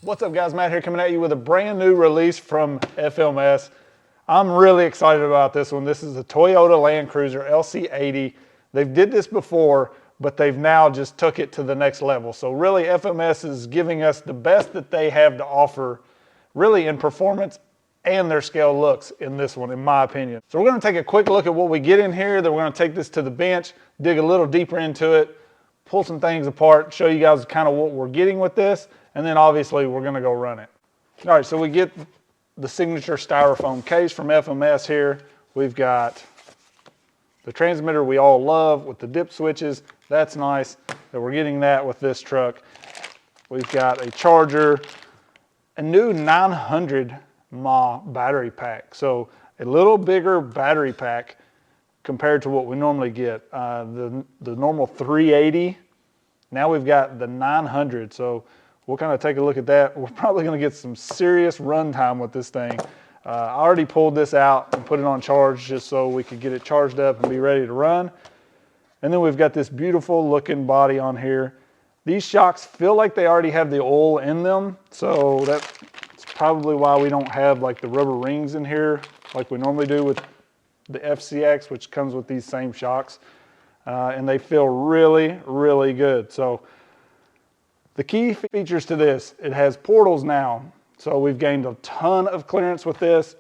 What's up guys, Matt here coming at you with a brand new release from FMS. I'm really excited about this one. This is a Toyota Land Cruiser LC80. They've did this before, but they've now just took it to the next level. So really FMS is giving us the best that they have to offer, really in performance and their scale looks in this one, in my opinion. So we're gonna take a quick look at what we get in here. Then we're gonna take this to the bench, dig a little deeper into it, pull some things apart, show you guys kind of what we're getting with this, and then obviously we're gonna go run it. All right, so we get the signature styrofoam case from FMS here. We've got the transmitter we all love with the dip switches. That's nice that we're getting that with this truck. We've got a charger, a new 900 mAh battery pack. So a little bigger battery pack compared to what we normally get. The normal 380, now we've got the 900. So we'll kind of take a look at that. We're probably gonna get some serious run time with this thing. I already pulled this out and put it on charge just so we could get it charged up and be ready to run. And then we've got this beautiful looking body on here. These shocks feel like they already have the oil in them. So that's probably why we don't have like the rubber rings in here like we normally do with the FCX, which comes with these same shocks. And they feel really, really good. So the key features to this, it has portals now. So we've gained a ton of clearance with this,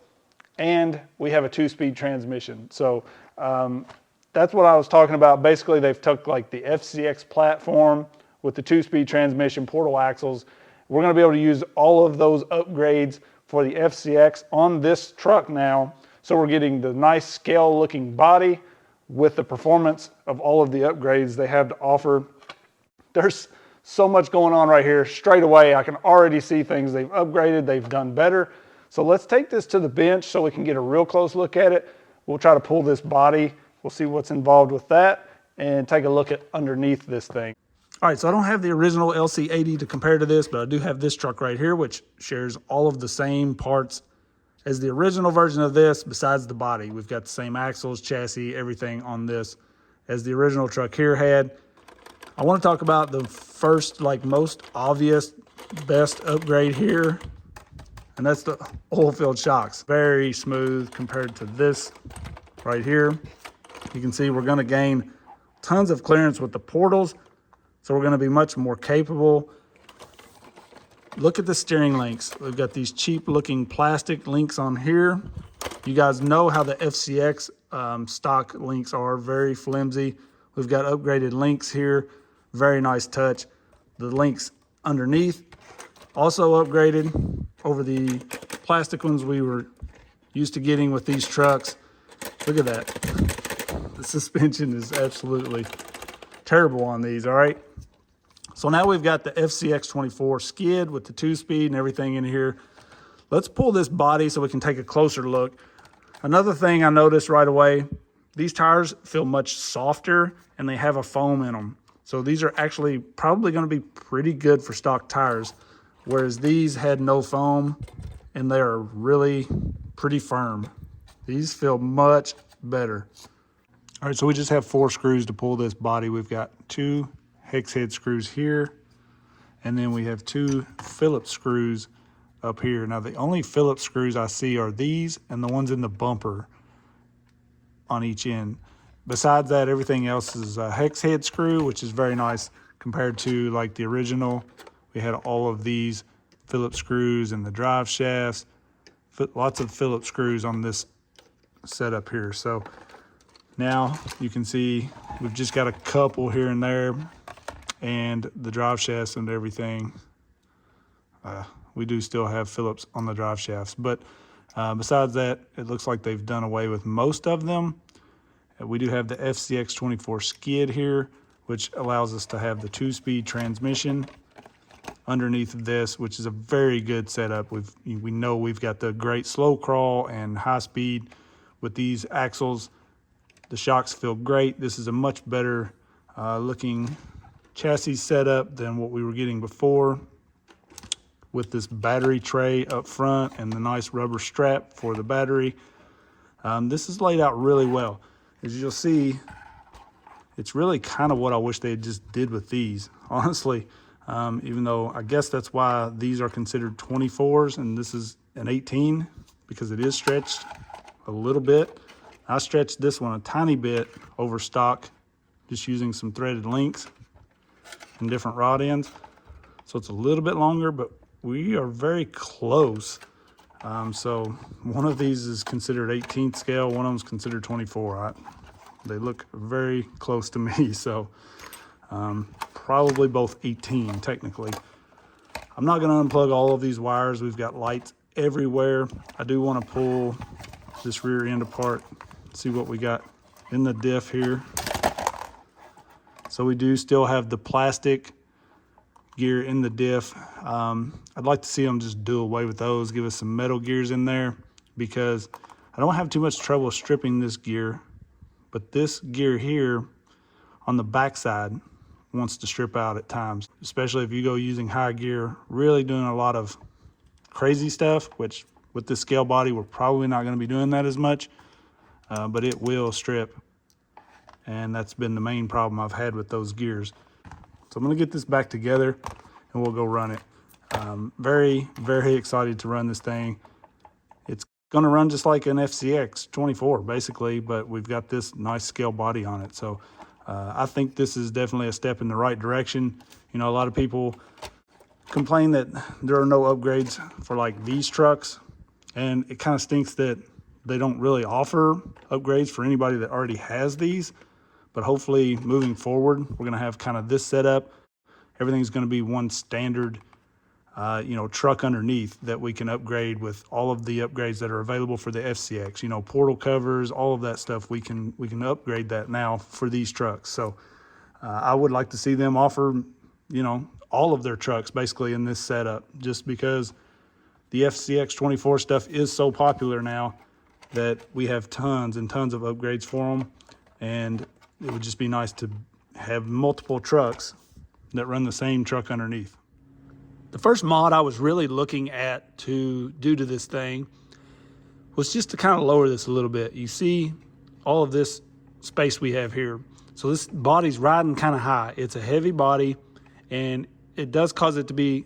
and we have a 2-speed transmission. So that's what I was talking about. Basically, they've took like the FCX platform with the 2-speed transmission, portal axles. We're gonna be able to use all of those upgrades for the FCX on this truck now. So we're getting the nice scale looking body with the performance of all of the upgrades they have to offer. There's so much going on right here. Straight away, I can already see things they've upgraded, they've done better. So let's take this to the bench so we can get a real close look at it. We'll try to pull this body. We'll see what's involved with that and take a look at underneath this thing. All right, so I don't have the original LC80 to compare to this, but I do have this truck right here, which shares all of the same parts as the original version of this, besides the body. We've got the same axles, chassis, everything on this as the original truck here had. I want to talk about the first, like most obvious, best upgrade here, and that's the oil-filled shocks. Very smooth compared to this right here. You can see we're going to gain tons of clearance with the portals, so we're going to be much more capable. Look at the steering links. We've got these cheap-looking plastic links on here. You guys know how the FCX stock links are, very flimsy. We've got upgraded links here. Very nice touch. The links underneath also upgraded over the plastic ones we were used to getting with these trucks. Look at that. The suspension is absolutely terrible on these, all right? So now we've got the FCX24 skid with the 2-speed and everything in here. Let's pull this body so we can take a closer look. Another thing I noticed right away, these tires feel much softer and they have a foam in them. So these are actually probably going to be pretty good for stock tires, whereas these had no foam and they are really pretty firm. These feel much better. All right, so we just have 4 screws to pull this body. We've got 2 hex head screws here, and then we have 2 Phillips screws up here. Now the only Phillips screws I see are these and the ones in the bumper on each end. Besides that, everything else is a hex head screw, which is very nice compared to like the original. We had all of these Phillips screws and the drive shafts, lots of Phillips screws on this setup here. So now you can see we've just got a couple here and there, and the drive shafts and everything. We do still have Phillips on the drive shafts, but besides that, it looks like they've done away with most of them. We do have the FCX24 skid here, which allows us to have the 2-speed transmission underneath of this, which is a very good setup. We know we've got the great slow crawl and high speed with these axles. The shocks feel great. This is a much better looking chassis setup than what we were getting before, with this battery tray up front and the nice rubber strap for the battery. This is laid out really well. As you'll see, it's really kind of what I wish they just did with these. Honestly, even though I guess that's why these are considered 24s and this is an 18, because it is stretched a little bit. I stretched this one a tiny bit over stock, just using some threaded links and different rod ends. So it's a little bit longer, but we are very close. So one of these is considered 18th scale, one of them is considered 24. They look very close to me, so probably both 18 technically. I'm not going to unplug all of these wires. We've got lights everywhere. I do want to pull this rear end apart, see what we got in the diff here. So we do still have the plastic gear in the diff. I'd like to see them just do away with those, give us some metal gears in there, because I don't have too much trouble stripping this gear, but this gear here on the backside wants to strip out at times, especially if you go using high gear, really doing a lot of crazy stuff, which with this scale body, we're probably not going to be doing that as much, but it will strip. And that's been the main problem I've had with those gears. So I'm going to get this back together and we'll go run it. Very, very excited to run this thing. It's going to run just like an FCX24 basically, but we've got this nice scale body on it. So I think this is definitely a step in the right direction. You know, a lot of people complain that there are no upgrades for like these trucks, and it kind of stinks that they don't really offer upgrades for anybody that already has these. But hopefully moving forward, we're going to have kind of this setup. Everything's going to be one standard, truck underneath that we can upgrade with all of the upgrades that are available for the FCX. You know, portal covers, all of that stuff. We can upgrade that now for these trucks. So I would like to see them offer, all of their trucks basically in this setup, just because the FCX24 stuff is so popular now that we have tons and tons of upgrades for them. And it would just be nice to have multiple trucks that run the same truck underneath. The first mod I was really looking at to do to this thing was just to kind of lower this a little bit. You see all of this space we have here. So this body's riding kind of high. It's a heavy body and it does cause it to be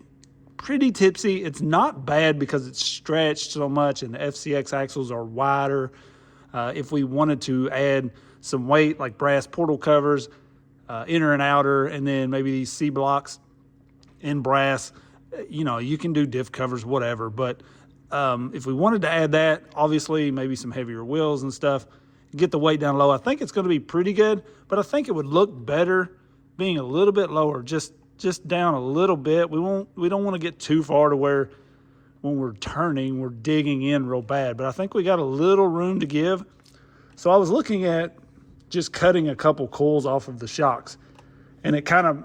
pretty tipsy. It's not bad because it's stretched so much and the FCX axles are wider. If we wanted to add some weight like brass portal covers, inner and outer, and then maybe these C blocks in brass, you can do diff covers, whatever. But if we wanted to add that, obviously maybe some heavier wheels and stuff, get the weight down low. I think it's going to be pretty good, but I think it would look better being a little bit lower, just down a little bit. We don't want to get too far to where when we're turning, we're digging in real bad. But I think we got a little room to give. So I was looking at just cutting a couple coils off of the shocks, and it kind of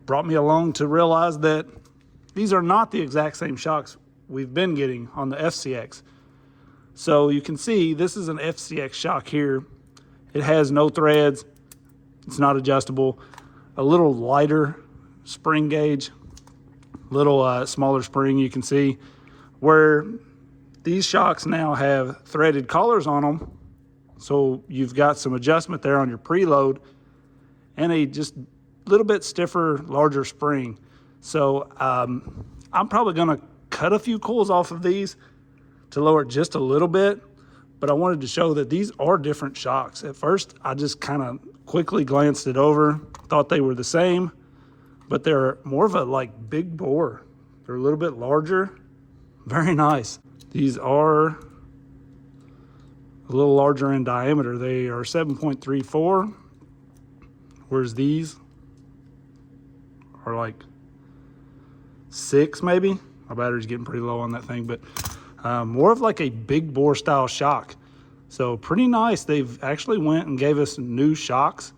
brought me along to realize that these are not the exact same shocks we've been getting on the FCX. So you can see this is an FCX shock here. It has no threads. It's not adjustable. A little lighter spring gauge, little smaller spring. You can see where these shocks now have threaded collars on them. So you've got some adjustment there on your preload and a just little bit stiffer, larger spring. So I'm probably going to cut a few coils off of these to lower it just a little bit. But I wanted to show that these are different shocks. At first, I just kind of quickly glanced it over, thought they were the same, but they're more of a like big bore. They're a little bit larger. Very nice. These are a little larger in diameter. They are 7.34, whereas these are like 6 maybe. My battery's getting pretty low on that thing, but more of like a big bore style shock. So pretty nice. They've actually went and gave us new shocks.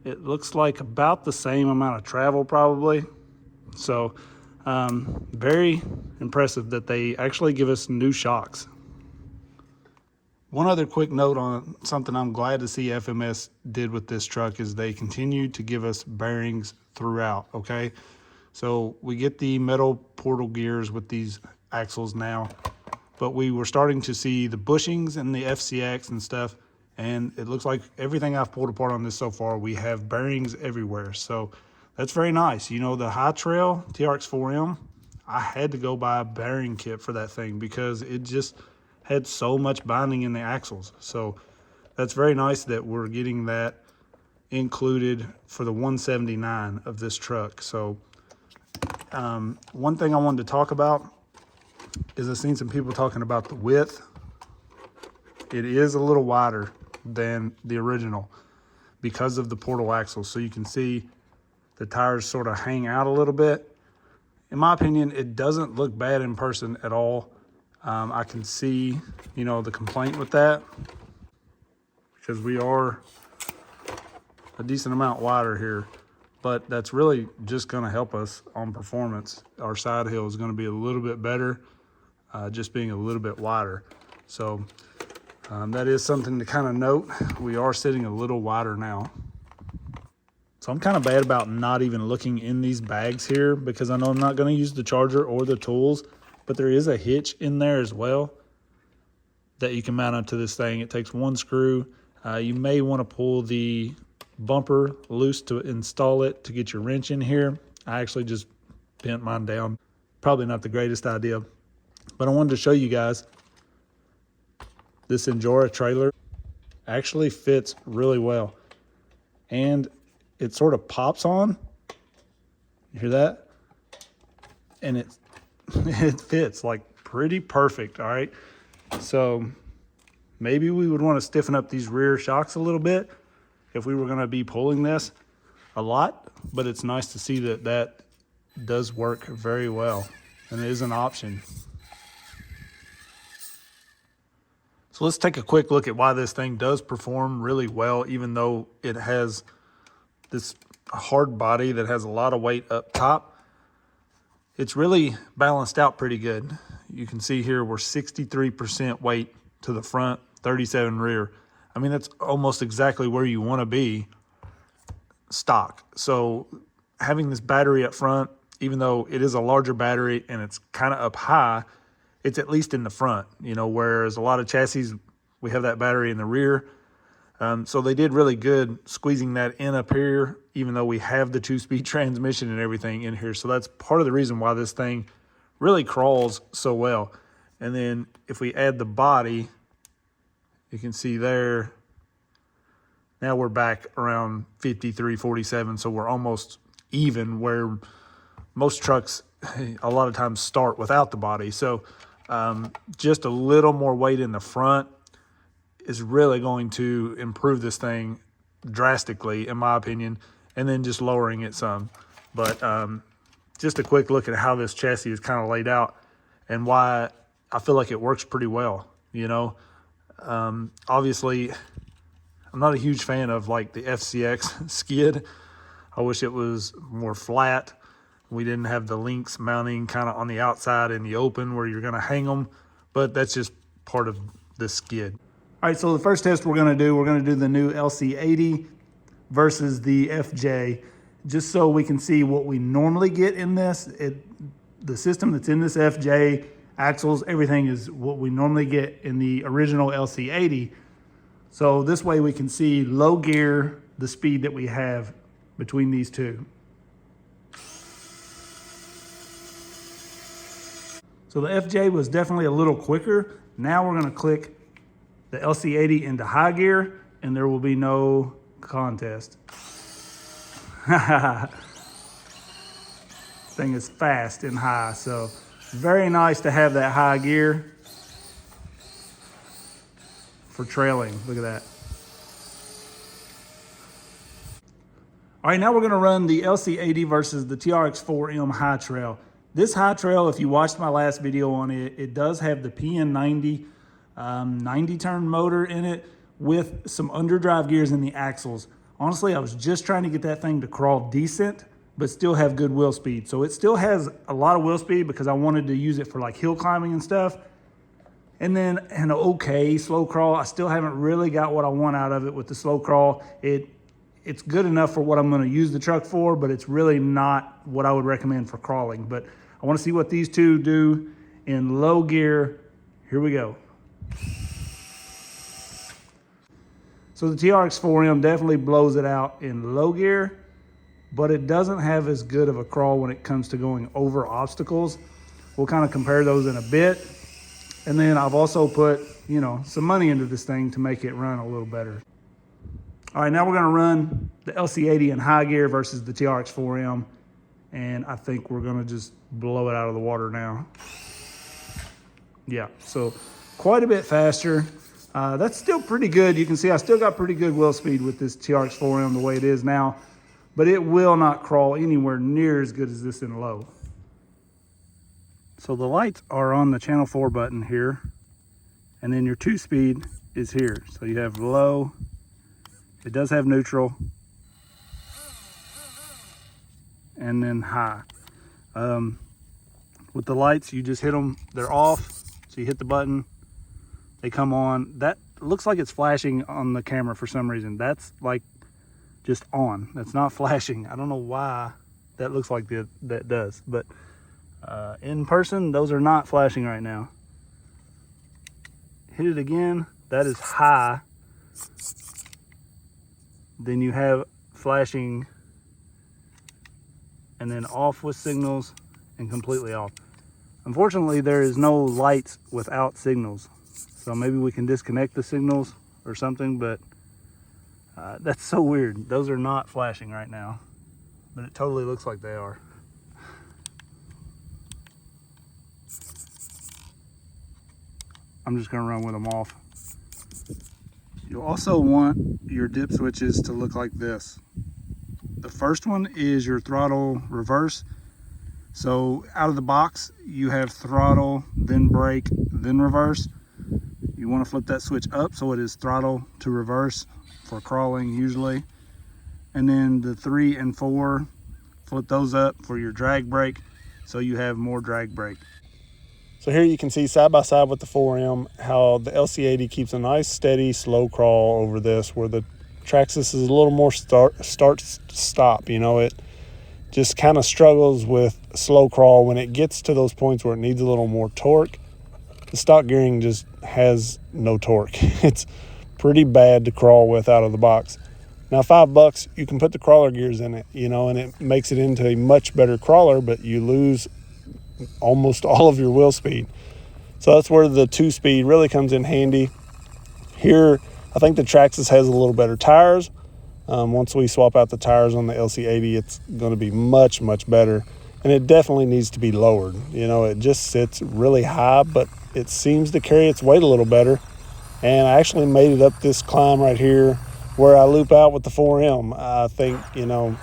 It looks like about the same amount of travel probably. So very impressive that they actually give us new shocks. One other quick note on something I'm glad to see FMS did with this truck is they continue to give us bearings throughout, okay? So we get the metal portal gears with these axles now, but we were starting to see the bushings and the FCX and stuff, and it looks like everything I've pulled apart on this so far, we have bearings everywhere. So that's very nice. You know, the high trail TRX4M, I had to go buy a bearing kit for that thing because it just had so much binding in the axles. So that's very nice that we're getting that included for the 179 of this truck. So one thing I wanted to talk about is I've seen some people talking about the width. It is a little wider than the original because of the portal axles. So you can see the tires sort of hang out a little bit. In my opinion, it doesn't look bad in person at all. I can see, you know, the complaint with that because we are a decent amount wider here, but that's really just going to help us on performance. Our side hill is going to be a little bit better, just being a little bit wider. So that is something to kind of note. We are sitting a little wider now. So I'm kind of bad about not even looking in these bags here because I know I'm not going to use the charger or the tools, but there is a hitch in there as well that you can mount onto this thing. It takes one screw. You may want to pull the bumper loose to install it to get your wrench in here. I actually just bent mine down. Probably not the greatest idea, but I wanted to show you guys this Injora trailer actually fits really well, and it sort of pops on. You hear that? And it fits like pretty perfect. All right, so maybe we would want to stiffen up these rear shocks a little bit if we were going to be pulling this a lot, but it's nice to see that that does work very well and it is an option. So let's take a quick look at why this thing does perform really well, even though it has this hard body that has a lot of weight up top. It's really balanced out pretty good. You can see here we're 63% weight to the front, 37 rear. I mean, that's almost exactly where you want to be stock. So having this battery up front, even though it is a larger battery and it's kind of up high, it's at least in the front, you know, whereas a lot of chassis, we have that battery in the rear. So they did really good squeezing that in up here, even though we have the 2-speed transmission and everything in here. So that's part of the reason why this thing really crawls so well. And then if we add the body, you can see there, now we're back around 53, 47. So we're almost even, where most trucks a lot of times start without the body. So just a little more weight in the front is really going to improve this thing drastically, in my opinion, and then just lowering it some. But just a quick look at how this chassis is kind of laid out and why I feel like it works pretty well, you know. Obviously, I'm not a huge fan of like the FCX skid. I wish it was more flat. We didn't have the links mounting kind of on the outside in the open where you're going to hang them, but that's just part of the skid. All right, so the first test we're going to do the new LC80 versus the FJ, just so we can see what we normally get in this. The system that's in this FJ, axles, everything is what we normally get in the original LC80. So this way we can see low gear, the speed that we have between these two. So the FJ was definitely a little quicker. Now we're going to click the LC80 into high gear and there will be no contest. Thing is fast and high, so very nice to have that high gear for trailing. Look at that. All right, now we're gonna run the LC80 versus the TRX4M high trail. This high trail, if you watched my last video on it, it does have the PN90 90 turn motor in it with some underdrive gears in the axles. Honestly, I was just trying to get that thing to crawl decent, but still have good wheel speed. So it still has a lot of wheel speed because I wanted to use it for like hill climbing and stuff. And then an okay slow crawl. I still haven't really got what I want out of it with the slow crawl. It's good enough for what I'm gonna use the truck for, but it's really not what I would recommend for crawling. But I wanna see what these two do in low gear. Here we go. So the TRX4M definitely blows it out in low gear. but it doesn't have as good of a crawl when it comes to going over obstacles. We'll kind of compare those in a bit. And then I've also put, you know, some money into this thing to make it run a little better. All right, now we're gonna run the LC80 in high gear versus the TRX4M. And I think we're gonna just blow it out of the water now. Yeah, so quite a bit faster. That's still pretty good. You can see I still got pretty good wheel speed with this TRX4M the way it is now, but it will not crawl anywhere near as good as this in low. So the lights are on the channel 4 button here, and then your 2-speed is here. So you have low, it does have neutral, and then high. With the lights, you just hit them, they're off, so you hit the button, they come on. That looks like it's flashing on the camera for some reason. That's like just on, that's not flashing. I don't know why that looks like that does, but in person, those are not flashing right now. Hit it again, that is high. Then you have flashing, and then off with signals, and completely off. Unfortunately, there is no lights without signals. So maybe we can disconnect the signals or something, but that's so weird. Those are not flashing right now, but it totally looks like they are. I'm just gonna run with them off. You'll also want your dip switches to look like this. The first one is your throttle reverse. So out of the box, you have throttle, then brake, then reverse. You want to flip that switch up so it is throttle to reverse for crawling usually. And then the 3 and 4, flip those up for your drag brake so you have more drag brake. So here you can see side by side with the 4M how the LC80 keeps a nice steady slow crawl over this, where the Traxxas is a little more start-stop. You know, it just kind of struggles with slow crawl. When it gets to those points where it needs a little more torque, the stock gearing just has no torque. It's pretty bad to crawl with out of the box. Now $5, you can put the crawler gears in it, you know, and it makes it into a much better crawler, but you lose almost all of your wheel speed. So that's where the 2-speed really comes in handy. Here, I think the Traxxas has a little better tires. Once we swap out the tires on the LC80, it's going to be much, much better. And it definitely needs to be lowered. You know, it just sits really high, but it seems to carry its weight a little better. And I actually made it up this climb right here where I loop out with the 4M. I think, you know,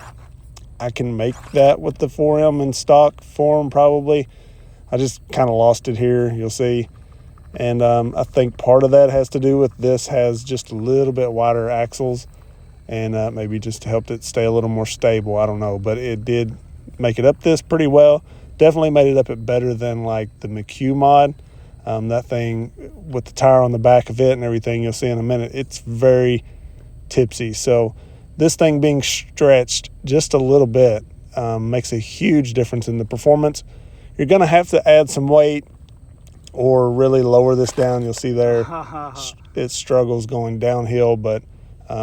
I can make that with the 4M in stock form probably. I just kind of lost it here, you'll see. And I think part of that has to do with this has just a little bit wider axles, and maybe just helped it stay a little more stable. I don't know, but it did make it up this pretty well. Definitely made it up it better than like the McHugh mod. That thing with the tire on the back of it and everything, you'll see in a minute, it's very tipsy. So this thing being stretched just a little bit makes a huge difference in the performance. You're going to have to add some weight or really lower this down. You'll see there it struggles going downhill, but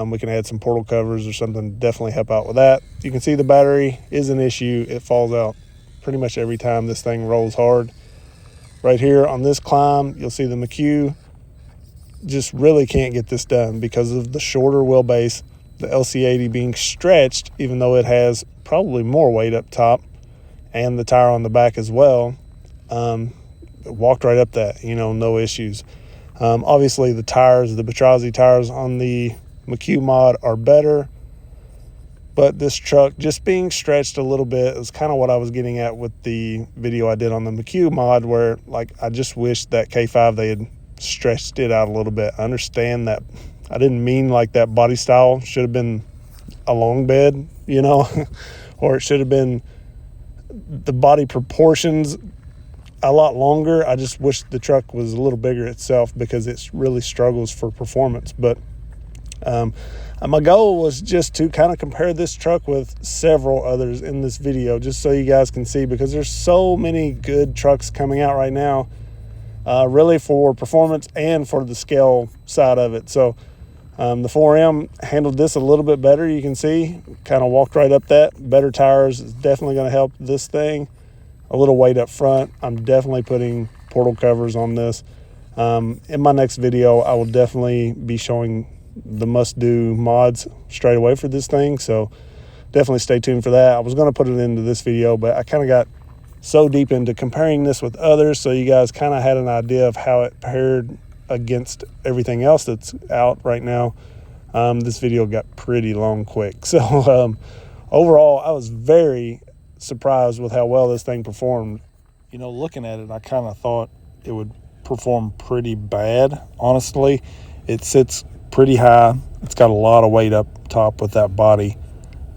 we can add some portal covers or something to definitely help out with that. You can see the battery is an issue. It falls out pretty much every time this thing rolls hard. Right here on this climb, you'll see the McHugh just really can't get this done because of the shorter wheelbase. The LC80 being stretched, even though it has probably more weight up top and the tire on the back as well, walked right up that, you know, no issues. Obviously the tires, the Batrazzi tires on the McHugh mod are better, but this truck just being stretched a little bit is kind of what I was getting at with the video I did on the McHugh mod, where like I just wish that K5 they had stretched it out a little bit. I understand that I didn't mean like that body style should have been a long bed, you know, or it should have been the body proportions a lot longer. I just wish the truck was a little bigger itself because it really struggles for performance. But my goal was just to kind of compare this truck with several others in this video, just so you guys can see, because there's so many good trucks coming out right now, really for performance and for the scale side of it. So The 4M handled this a little bit better. You can see, kind of walked right up that. Better tires is definitely going to help this thing. A little weight up front. I'm definitely putting portal covers on this. In my next video, I will definitely be showing the must-do mods straight away for this thing, so definitely stay tuned for that. I was going to put it into this video, but I kind of got so deep into comparing this with others, so you guys kind of had an idea of how it paired against everything else that's out right now. This video got pretty long quick, so overall I was very surprised with how well this thing performed. You know, looking at it, I kind of thought it would perform pretty bad, honestly. It sits pretty high. It's got a lot of weight up top with that body,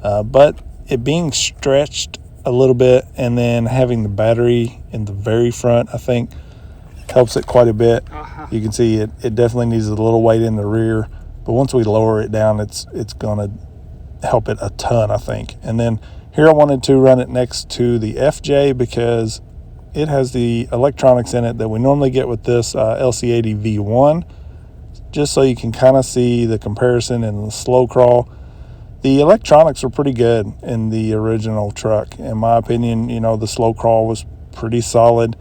but it being stretched a little bit and then having the battery in the very front, I think helps it quite a bit. You can see it definitely needs a little weight in the rear, but once we lower it down, it's gonna help it a ton, I think. And then here I wanted to run it next to the FJ because it has the electronics in it that we normally get with this LC80 V1, just so you can kind of see the comparison in the slow crawl. The electronics are pretty good in the original truck. In my opinion, you know, the slow crawl was pretty solid.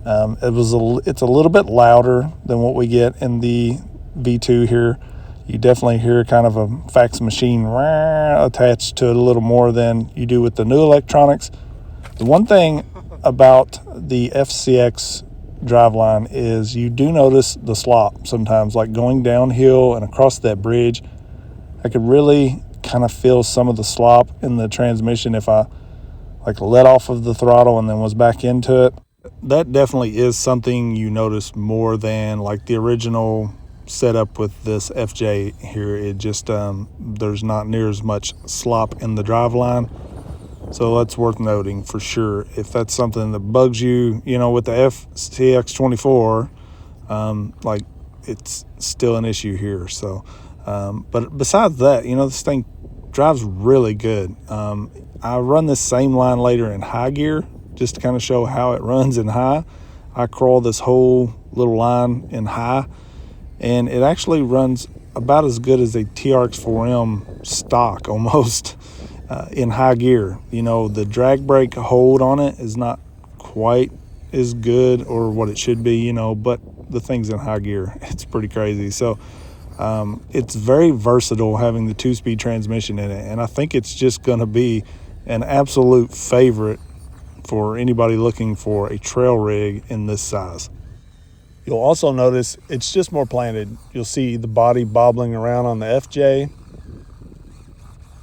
It's a little bit louder than what we get in the V2 here. You definitely hear kind of a fax machine attached to it a little more than you do with the new electronics. The one thing about the FCX driveline is you do notice the slop sometimes, like going downhill and across that bridge. I could really kind of feel some of the slop in the transmission if I like let off of the throttle and then was back into it. That definitely is something you notice more than like the original setup with this FJ here. It just there's not near as much slop in the driveline, so that's worth noting for sure. If that's something that bugs you, you know, with the FCX24, like it's still an issue here. So but besides that, you know, this thing drives really good. I run this same line later in high gear just to kind of show how it runs in high. I crawl this whole little line in high, and it actually runs about as good as a TRX4M stock almost in high gear. You know, the drag brake hold on it is not quite as good or what it should be, you know, but the thing's in high gear. It's pretty crazy. So it's very versatile having the 2-speed transmission in it, and I think it's just going to be an absolute favorite for anybody looking for a trail rig in this size. You'll also notice it's just more planted. You'll see the body bobbling around on the FJ.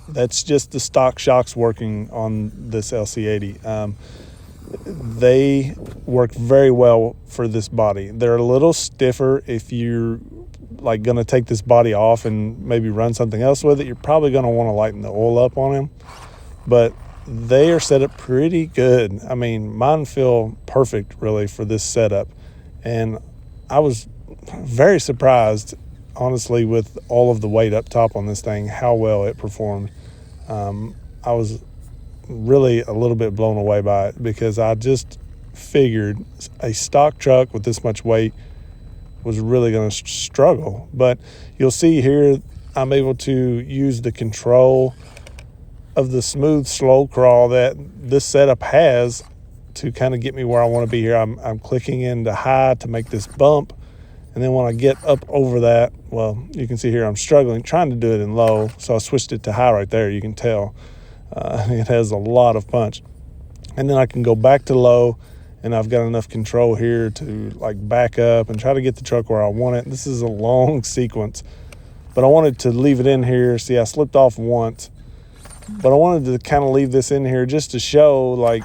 That's just the stock shocks working on this LC80. They work very well for this body. They're a little stiffer if you're like going to take this body off and maybe run something else with it. You're probably going to want to lighten the oil up on them, but they are set up pretty good. I mean, mine feel perfect really for this setup, and I was very surprised, honestly, with all of the weight up top on this thing, how well it performed. I was really a little bit blown away by it because I just figured a stock truck with this much weight was really going to struggle. But you'll see here I'm able to use the control of the smooth slow crawl that this setup has to kind of get me where I want to be here. I'm clicking into high to make this bump, and then when I get up over that, well, you can see here I'm struggling trying to do it in low, so I switched it to high right there. You can tell it has a lot of punch, and then I can go back to low, and I've got enough control here to like back up and try to get the truck where I want it. This is a long sequence, but I wanted to leave it in here. See, I slipped off once, but I wanted to kind of leave this in here just to show like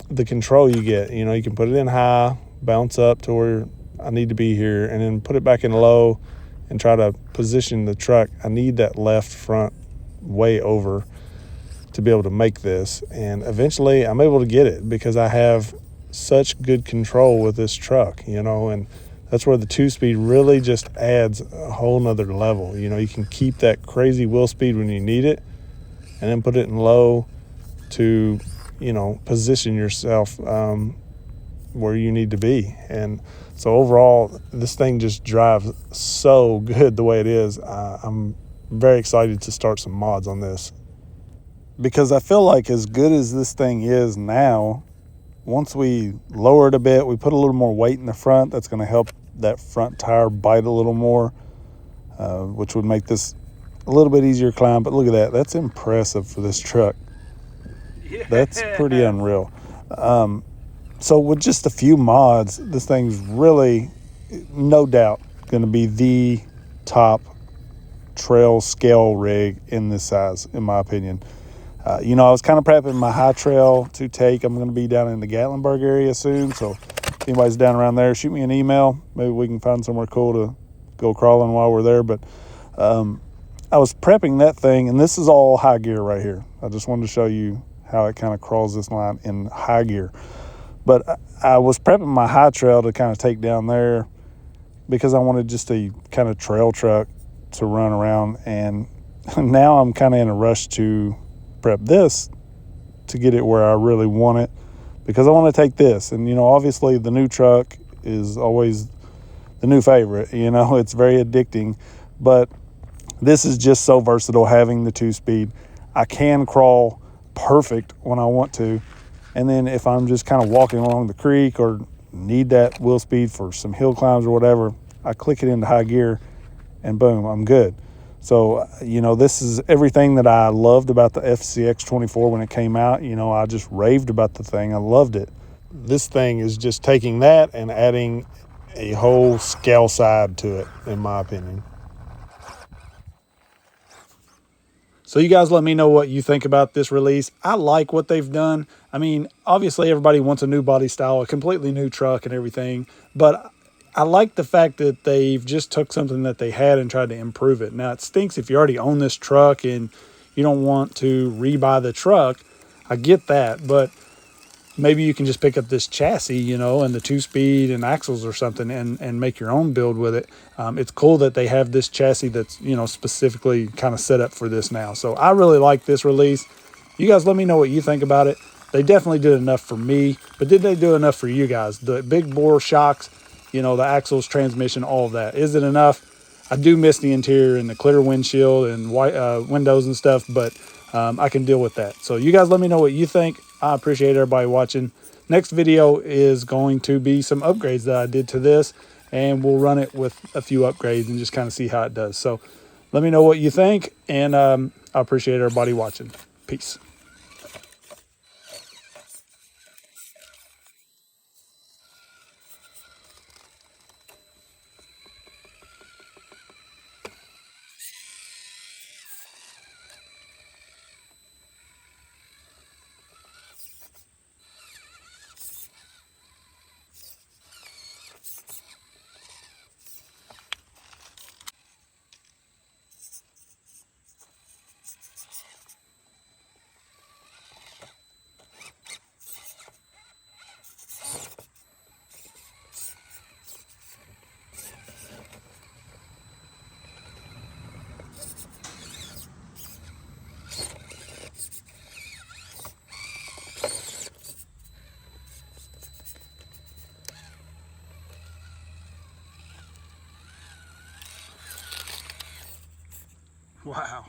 the control you get. You know, you can put it in high, bounce up to where I need to be here, and then put it back in low and try to position the truck. I need that left front way over to be able to make this, and eventually I'm able to get it because I have such good control with this truck, you know, and that's where the 2-speed really just adds a whole nother level. You know, you can keep that crazy wheel speed when you need it, and then put it in low to, you know, position yourself where you need to be. And so overall, this thing just drives so good the way it is. I'm very excited to start some mods on this, because I feel like as good as this thing is now, once we lower it a bit, we put a little more weight in the front, that's going to help that front tire bite a little more, which would make this a little bit easier to climb. But look at that. That's impressive for this truck. Yeah. That's pretty unreal. So with just a few mods, this thing's really, no doubt, going to be the top trail scale rig in this size, in my opinion. You know, I was kind of prepping my high trail to take. I'm going to be down in the Gatlinburg area soon, so if anybody's down around there, shoot me an email. Maybe we can find somewhere cool to go crawling while we're there. But I was prepping that thing, and this is all high gear right here. I just wanted to show you how it kind of crawls this line in high gear. But I was prepping my high trail to kind of take down there because I wanted just a kind of trail truck to run around. And now I'm kind of in a rush to prep this to get it where I really want it, because I want to take this. And, you know, obviously the new truck is always the new favorite. You know, it's very addicting. But this is just so versatile, having the 2-speed. I can crawl perfect when I want to. And then if I'm just kind of walking along the creek or need that wheel speed for some hill climbs or whatever, I click it into high gear and boom, I'm good. So, you know, this is everything that I loved about the FCX24 when it came out. You know, I just raved about the thing. I loved it. This thing is just taking that and adding a whole scale side to it, in my opinion. So you guys let me know what you think about this release. I like what they've done. I mean, obviously everybody wants a new body style, a completely new truck and everything, but I like the fact that they've just took something that they had and tried to improve it. Now, it stinks if you already own this truck and you don't want to rebuy the truck. I get that, but maybe you can just pick up this chassis, you know, and the 2-speed and axles or something and make your own build with it. It's cool that they have this chassis that's, you know, specifically kind of set up for this now. So I really like this release. You guys let me know what you think about it. They definitely did enough for me, but did they do enough for you guys? The big bore shocks, you know, the axles, transmission, all of that. Is it enough? I do miss the interior and the clear windshield and white windows and stuff, but I can deal with that. So you guys let me know what you think. I appreciate everybody watching. Next video is going to be some upgrades that I did to this, and we'll run it with a few upgrades and just kind of see how it does. So let me know what you think, and I appreciate everybody watching. Peace. Wow.